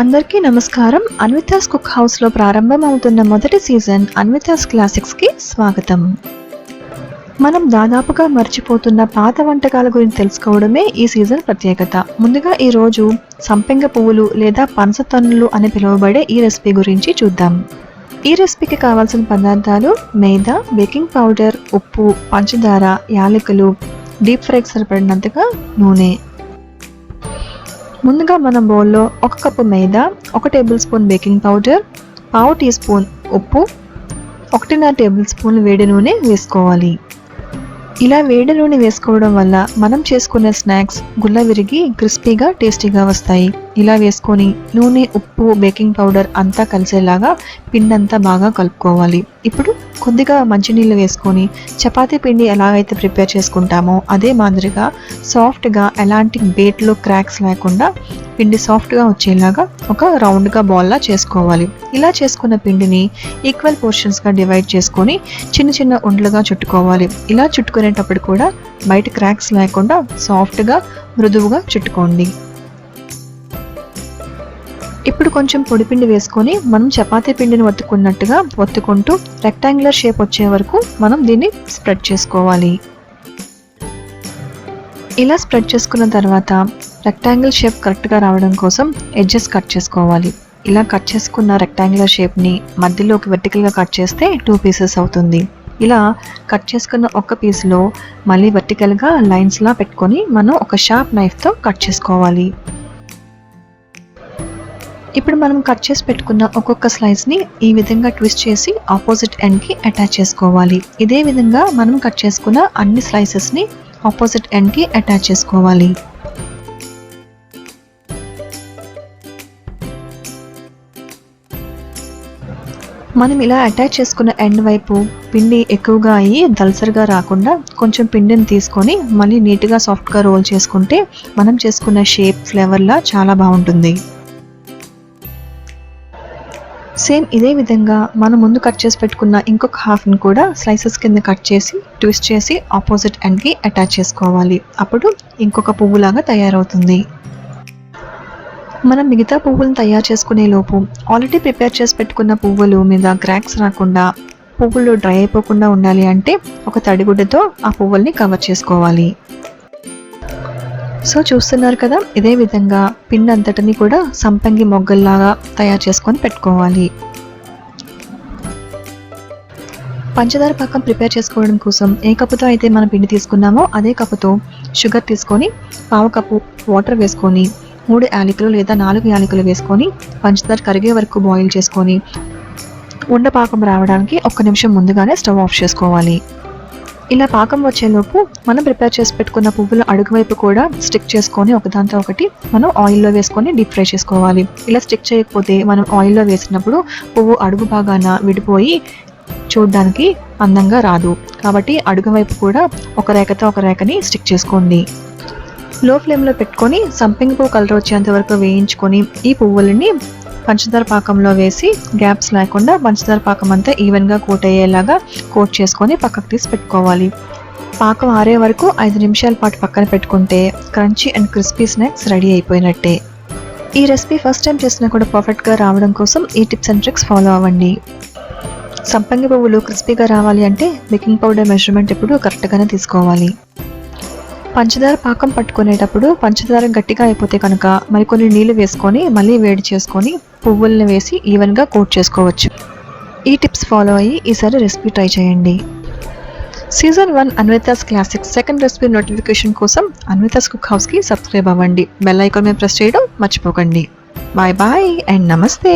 అందరికీ నమస్కారం. Anvita's cook house లో ప్రారంభమవుతున్న మొదటి సీజన్ అన్వితాస్ క్లాసిక్స్ కి స్వాగతం. మనం దాదాపుగా మర్చిపోతున్న పాత వంటకాల గురించి తెలుసుకోవడమే ఈ సీజన్ ప్రత్యేకత. ముందుగా ఈ రోజు సంపెంగ పువ్వులు లేదా పనసతన్నులు అని పిలువబడే ఈ రెసిపీ గురించి చూద్దాం. ఈ రెసిపీకి కావాల్సిన పదార్థాలు మైదా, బేకింగ్ పౌడర్, ఉప్పు, పంచదార, యాలకులు, డీప్ ఫ్రైకి సరిపడినంతగా నూనె. ముందుగా మనం బౌల్లో 1 కప్పు మైదా, 1 టేబుల్ స్పూన్ బేకింగ్ పౌడర్, పావు టీ స్పూన్ ఉప్పు, 1.5 టేబుల్ స్పూన్ వేడి నూనె వేసుకోవాలి. ఇలా వేడి నూనె వేసుకోవడం వల్ల మనం చేసుకునే స్నాక్స్ గుల్ల విరిగి క్రిస్పీగా టేస్టీగా వస్తాయి. ఇలా వేసుకొని నూనె, ఉప్పు, బేకింగ్ పౌడర్ అంతా కలిసేలాగా పిండి అంతా బాగా కలుపుకోవాలి. ఇప్పుడు కొద్దిగా మంచినీళ్ళు వేసుకొని చపాతీ పిండి ఎలా అయితే ప్రిపేర్ చేసుకుంటామో అదే మాదిరిగా సాఫ్ట్గా ఎలాంటి బేట్లో క్రాక్స్ లేకుండా పిండి సాఫ్ట్గా వచ్చేలాగా ఒక రౌండ్గా బాల్లా చేసుకోవాలి. ఇలా చేసుకున్న పిండిని ఈక్వల్ పోర్షన్స్గా డివైడ్ చేసుకొని చిన్న చిన్న ఉండలుగా చుట్టుకోవాలి. ఇలా చుట్టుకునేటప్పుడు కూడా బయట క్రాక్స్ లేకుండా సాఫ్ట్గా మృదువుగా చుట్టుకోండి. ఇప్పుడు కొంచెం పొడిపిండి వేసుకొని మనం చపాతీ పిండిని ఒత్తుకున్నట్టుగా ఒత్తుకుంటూ రెక్టాంగులర్ షేప్ వచ్చే వరకు మనం దీన్ని స్ప్రెడ్ చేసుకోవాలి. ఇలా స్ప్రెడ్ చేసుకున్న తర్వాత రెక్టాంగిల్ షేప్ కరెక్ట్గా రావడం కోసం ఎడ్జెస్ కట్ చేసుకోవాలి. ఇలా కట్ చేసుకున్న రెక్టాంగులర్ షేప్ని మధ్యలోకి వెర్టికల్గా కట్ చేస్తే 2 పీసెస్ అవుతుంది. ఇలా కట్ చేసుకున్న ఒక పీస్లో మళ్ళీ వెర్టికల్గా లైన్స్లా పెట్టుకొని మనం ఒక షార్ప్ నైఫ్తో కట్ చేసుకోవాలి. ఇప్పుడు మనం కట్ చేసి పెట్టుకున్న ఒక్కొక్క స్లైస్ని ఈ విధంగా ట్విస్ట్ చేసి ఆపోజిట్ ఎండ్కి అటాచ్ చేసుకోవాలి. ఇదే విధంగా మనం కట్ చేసుకున్న అన్ని స్లైసెస్ని ఆపోజిట్ ఎండ్కి అటాచ్ చేసుకోవాలి. మనం ఇలా అటాచ్ చేసుకున్న ఎండ్ వైపు పిండి ఎక్కువగా అయ్యి దల్సర్గా రాకుండా కొంచెం పిండిని తీసుకొని మళ్ళీ నీట్గా సాఫ్ట్గా రోల్ చేసుకుంటే మనం చేసుకున్న షేప్ ఫ్లేవర్లా చాలా బాగుంటుంది. సేమ్ ఇదే విధంగా మనం ముందు కట్ చేసి పెట్టుకున్న ఇంకొక హాఫ్ని కూడా స్లైసెస్ కింద కట్ చేసి ట్విస్ట్ చేసి ఆపోజిట్ ఎండ్కి అటాచ్ చేసుకోవాలి. అప్పుడు ఇంకొక పువ్వులాగా తయారవుతుంది. మనం మిగతా పువ్వులను తయారు చేసుకునే లోపు ఆల్రెడీ ప్రిపేర్ చేసి పెట్టుకున్న పువ్వులు మీద క్రాక్స్ రాకుండా పువ్వులు డ్రై అయిపోకుండా ఉండాలి అంటే ఒక తడిగుడ్డతో ఆ పువ్వుల్ని కవర్ చేసుకోవాలి. సో చూస్తున్నారు కదా, ఇదే విధంగా పిండి అంతటిని కూడా సంపంగి మొగ్గల్లాగా తయారు చేసుకొని పెట్టుకోవాలి. పంచదార పాకం ప్రిపేర్ చేసుకోవడం కోసం ఏ కప్పుతో అయితే మనం పిండి తీసుకున్నామో అదే కప్పుతో షుగర్ తీసుకొని 1/2 కప్పు వాటర్ వేసుకొని 3 యాలకులు లేదా 4 యాలకులు వేసుకొని పంచదార కరిగే వరకు బాయిల్ చేసుకొని ఉండపాకం రావడానికి 1 నిమిషం ముందుగానే స్టవ్ ఆఫ్ చేసుకోవాలి. ఇలా పాకం వచ్చేలోపు మనం ప్రిపేర్ చేసి పెట్టుకున్న పువ్వుల అడుగువైపు కూడా స్టిక్ చేసుకొని ఒకదాంతో ఒకటి మనం ఆయిల్లో వేసుకొని డీప్ ఫ్రై చేసుకోవాలి. ఇలా స్టిక్ చేయకపోతే మనం ఆయిల్లో వేసినప్పుడు పువ్వు అడుగు భాగాన విడిపోయి చూడడానికి అందంగా రాదు. కాబట్టి అడుగు వైపు కూడా ఒక రేఖతో ఒక రేఖని స్టిక్ చేసుకోండి. లో ఫ్లేమ్లో పెట్టుకొని సంపెంగ పువ్వు కలర్ వచ్చేంత వరకు వేయించుకొని ఈ పువ్వులని పంచదార పాకంలో వేసి గ్యాప్స్ లేకుండా పంచదార పాకం అంతా ఈవెన్గా కోట్ అయ్యేలాగా కోట్ చేసుకొని పక్కకు తీసి పెట్టుకోవాలి. పాకం ఆరే వరకు 5 నిమిషాల పాటు పక్కన పెట్టుకుంటే crunchy and crispy snacks ready అయిపోయినట్టే. ఈ రెసిపీ ఫస్ట్ టైం చేసినా కూడా పర్ఫెక్ట్గా రావడం కోసం ఈ టిప్స్ అండ్ ట్రిక్స్ ఫాలో అవ్వండి. సంపంగి పువ్వులు క్రిస్పీగా రావాలి అంటే బేకింగ్ పౌడర్ మెజర్మెంట్ ఎప్పుడు కరెక్ట్గానే తీసుకోవాలి. పంచదార పాకం పట్టుకునేటప్పుడు పంచదార గట్టిగా అయిపోతే కనుక మరికొన్ని నీళ్లు వేసుకొని మళ్ళీ వేడి చేసుకొని పువ్వులను వేసి ఈవెన్గా కోట్ చేసుకోవచ్చు. ఈ టిప్స్ ఫాలో అయ్యి ఈసారి రెసిపీ ట్రై చేయండి. Season 1 Anvita's classics second recipe notification కోసం అన్వితాస్ కుక్ హౌస్కి సబ్స్క్రైబ్ అవ్వండి. బెల్ ఐకాన్ మీద ప్రెస్ చేయడం మర్చిపోకండి. బాయ్ బాయ్ అండ్ నమస్తే.